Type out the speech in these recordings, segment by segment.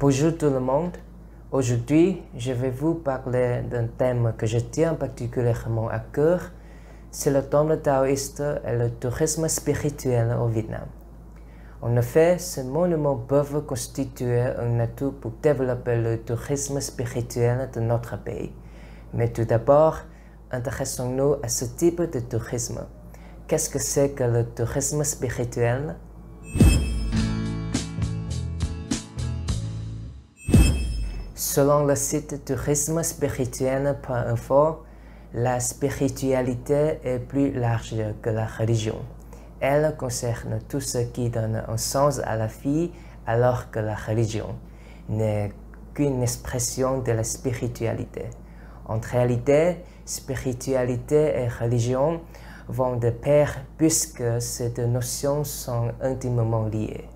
Bonjour tout le monde. Aujourd'hui, je vais vous parler d'un thème que je tiens particulièrement à cœur. C'est le temple taoïste et le tourisme spirituel au Vietnam. En effet, ces monuments peuvent constituer un atout pour développer le tourisme spirituel de notre pays. Mais tout d'abord, intéressons-nous à ce type de tourisme. Qu'est-ce que c'est que le tourisme spirituel? Selon le site tourisme spirituel.info, la spiritualité est plus large que la religion. Elle concerne tout ce qui donne un sens à la vie, alors que la religion n'est qu'une expression de la spiritualité. En réalité, spiritualité et religion vont de pair puisque ces deux notions sont intimement liées.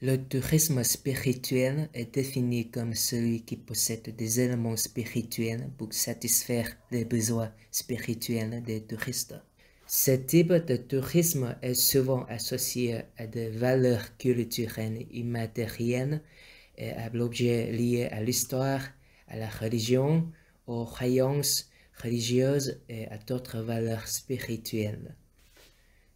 Le tourisme spirituel est défini comme celui qui possède des éléments spirituels pour satisfaire les besoins spirituels des touristes. Ce type de tourisme est souvent associé à des valeurs culturelles immatérielles et à l'objet lié à l'histoire, à la religion, aux croyances religieuses et à d'autres valeurs spirituelles.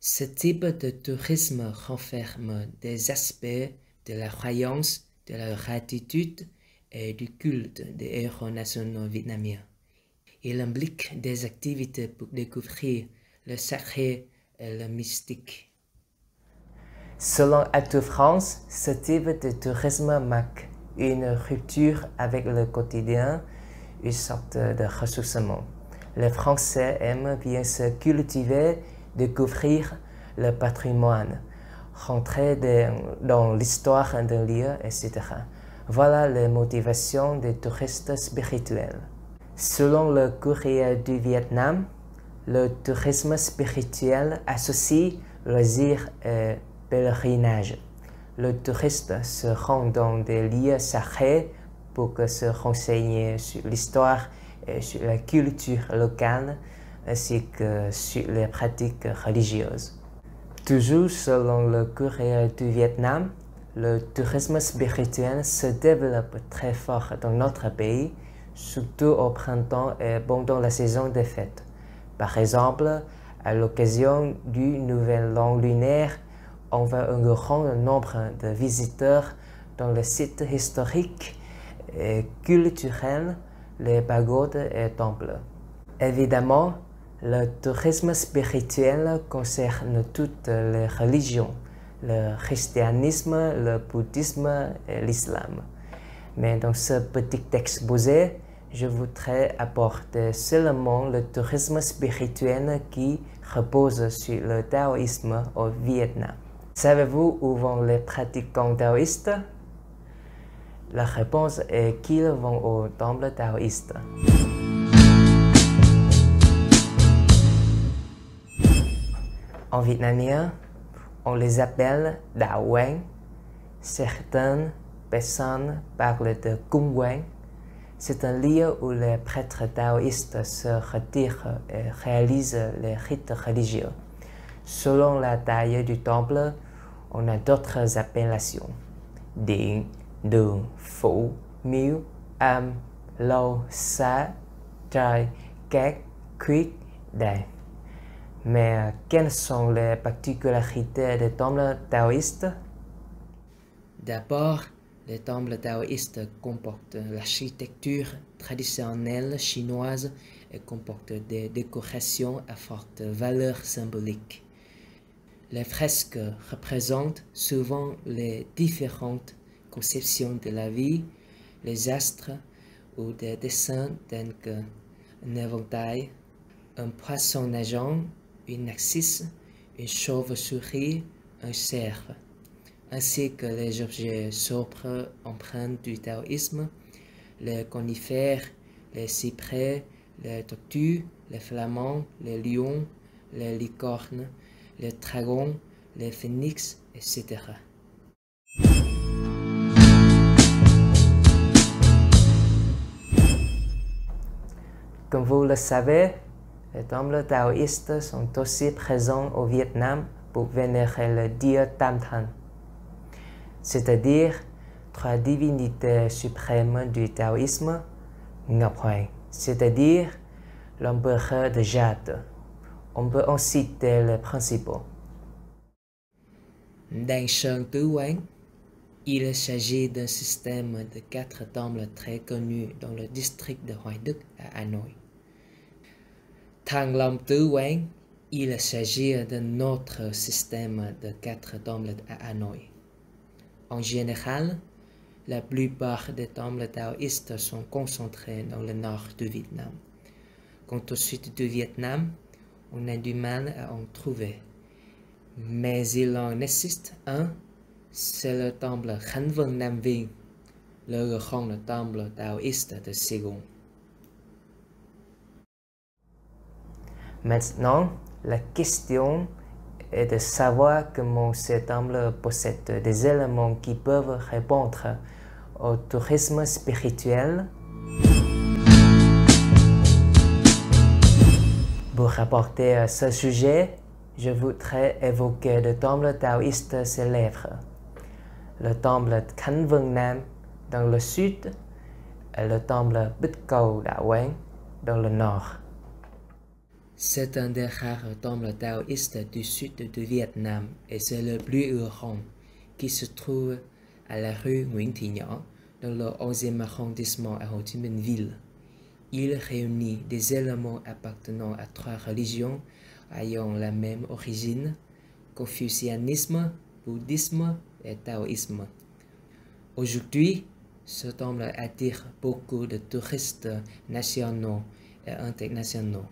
Ce type de tourisme renferme des aspects de la croyance, de la gratitude et du culte des héros nationaux vietnamiens. Il implique des activités pour découvrir le sacré et le mystique. Selon Atout France, ce type de tourisme marque une rupture avec le quotidien, une sorte de ressourcement. Les Français aiment bien se cultiver, découvrir le patrimoine, rentrer dans l'histoire d'un lieu, etc. Voilà les motivations des touristes spirituels. Selon le Courrier du Vietnam, le tourisme spirituel associe loisirs et pèlerinage. Le touriste se rend dans des lieux sacrés pour se renseigner sur l'histoire et sur la culture locale, ainsi que sur les pratiques religieuses. Toujours selon le Courrier du Vietnam, le tourisme spirituel se développe très fort dans notre pays, surtout au printemps et pendant la saison des fêtes. Par exemple, à l'occasion du Nouvel An lunaire, on voit un grand nombre de visiteurs dans les sites historiques et culturels, les pagodes et temples. Évidemment, le tourisme spirituel concerne toutes les religions, le christianisme, le bouddhisme et l'islam. Mais dans ce petit exposé, je voudrais apporter seulement le tourisme spirituel qui repose sur le taoïsme au Vietnam. Savez-vous où vont les pratiquants taoïstes? La réponse est qu'ils vont au temple taoïste. En vietnamien, on les appelle Đạo Quán. Certaines personnes parlent de Cung Quán. C'est un lieu où les prêtres taoïstes se retirent et réalisent les rites religieux. Selon la taille du temple, on a d'autres appellations. Điện, đường, phủ, miếu, am, lâu, xá, trai, cát, khuyết, đàn. Mais quelles sont les particularités des temples taoïstes? D'abord, les temples taoïstes comportent l'architecture traditionnelle chinoise et comportent des décorations à forte valeur symbolique. Les fresques représentent souvent les différentes conceptions de la vie, les astres ou des dessins tels qu'un éventail, un poisson nageant, une narcisse, une chauve-souris, un cerf, ainsi que les objets sobres empreints du taoïsme, les conifères, les cyprès, les tortues, les flamants, les lions, les licornes, les dragons, les phénix, etc. Comme vous le savez, les temples taoïstes sont aussi présents au Vietnam pour vénérer le dieu Tam Thanh, c'est-à-dire trois divinités suprêmes du taoïsme, Ngọc Hoàng, c'est-à-dire l'empereur de jade. On peut en citer les principaux. Đàn Sơn Tứ Quán. Il s'agit d'un système de 4 temples très connus dans le district de Hoài Đức à Hanoï. Thăng Long Tứ Quán. Il s'agit d'un autre système de 4 temples à Hanoï. En général, la plupart des temples taoïstes sont concentrés dans le nord du Vietnam. Quant au sud du Vietnam, on a du mal à en trouver. Mais il en existe un, c'est le temple Khánh Vân Nam Viên, le grand temple taoïste de Saigon. Maintenant, la question est de savoir comment ces temples possèdent des éléments qui peuvent répondre au tourisme spirituel. Pour rapporter à ce sujet, je voudrais évoquer deux temples taoïstes célèbres. Le temple Khánh Vân Nam dans le sud et le temple Bích Cầu Đạo Quán dans le nord. C'est un des rares temples taoïstes du sud du Vietnam et c'est le plus grand qui se trouve à la rue Nguyễn Thị Nhỏ dans le 11e arrondissement à Ho Chi Minh Ville. Il réunit des éléments appartenant à 3 religions ayant la même origine, confucianisme, bouddhisme et taoïsme. Aujourd'hui, ce temple attire beaucoup de touristes nationaux et internationaux.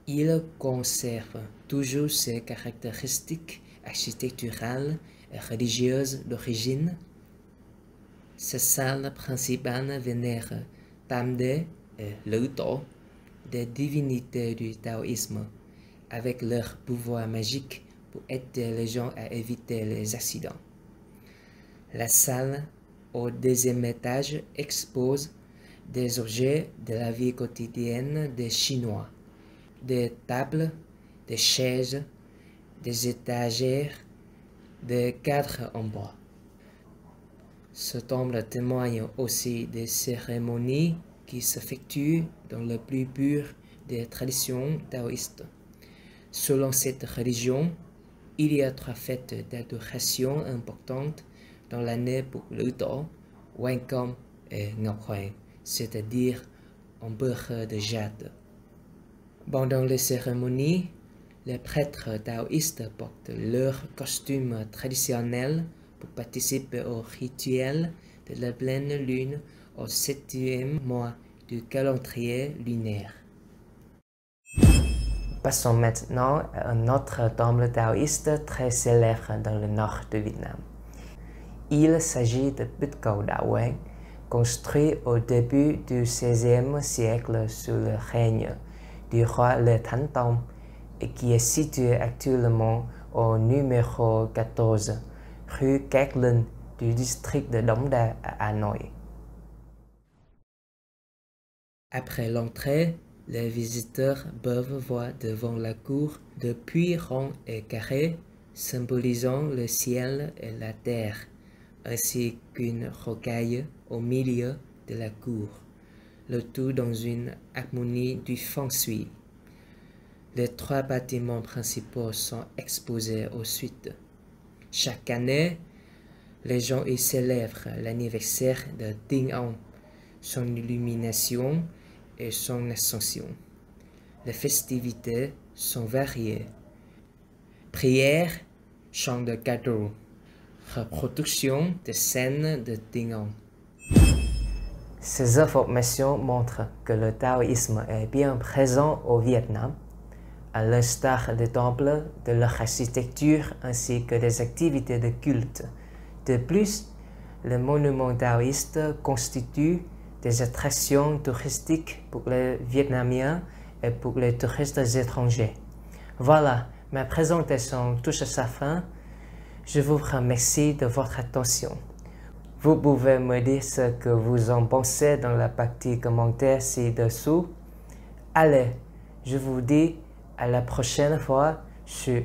Il conserve toujours ses caractéristiques architecturales et religieuses d'origine. Sa salle principale vénère Tam Đế et Lữ Tổ, des divinités du taoïsme, avec leur pouvoir magique pour aider les gens à éviter les accidents. La salle au 2e étage expose des objets de la vie quotidienne des Chinois, des tables, des chaises, des étagères, des cadres en bois. Ce temple témoigne aussi des cérémonies qui s'effectuent dans le plus pur des traditions taoïstes. Selon cette religion, il y a 3 fêtes d'adoration importantes dans l'année pour Lữ Tổ, Quan Công et Ngọc Hoàng, c'est-à-dire empereur de jade. Pendant les cérémonies, les prêtres taoïstes portent leurs costumes traditionnels pour participer au rituel de la pleine lune au 7e mois du calendrier lunaire. Passons maintenant à un autre temple taoïste très célèbre dans le nord du Vietnam. Il s'agit de Bích Cầu Đạo Quán, construit au début du XVIe siècle sous le règne du roi Lê Thánh Tông et qui est situé actuellement au numéro 14, rue Cát Linh du district de Đống Đa à Hanoï. Après l'entrée, les visiteurs peuvent voir devant la cour de puits ronds et carrés symbolisant le ciel et la terre, ainsi qu'une rocaille au milieu de la cour, le tout dans une harmonie du feng shui. Les 3 bâtiments principaux sont exposés au sud. Chaque année, les gens y célèbrent l'anniversaire de Tiên Ông, son illumination et son ascension. Les festivités sont variées. Prières, chants de cadeaux, reproduction de scènes de Tiên Ông. Ces informations montrent que le taoïsme est bien présent au Vietnam, à l'instar des temples, de leur architecture ainsi que des activités de culte. De plus, les monuments taoïstes constituent des attractions touristiques pour les Vietnamiens et pour les touristes étrangers. Voilà, ma présentation touche à sa fin. Je vous remercie de votre attention. Vous pouvez me dire ce que vous en pensez dans la partie commentaires ci-dessous. Allez, je vous dis à la prochaine fois sur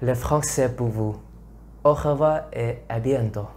le français pour vous. Au revoir et à bientôt.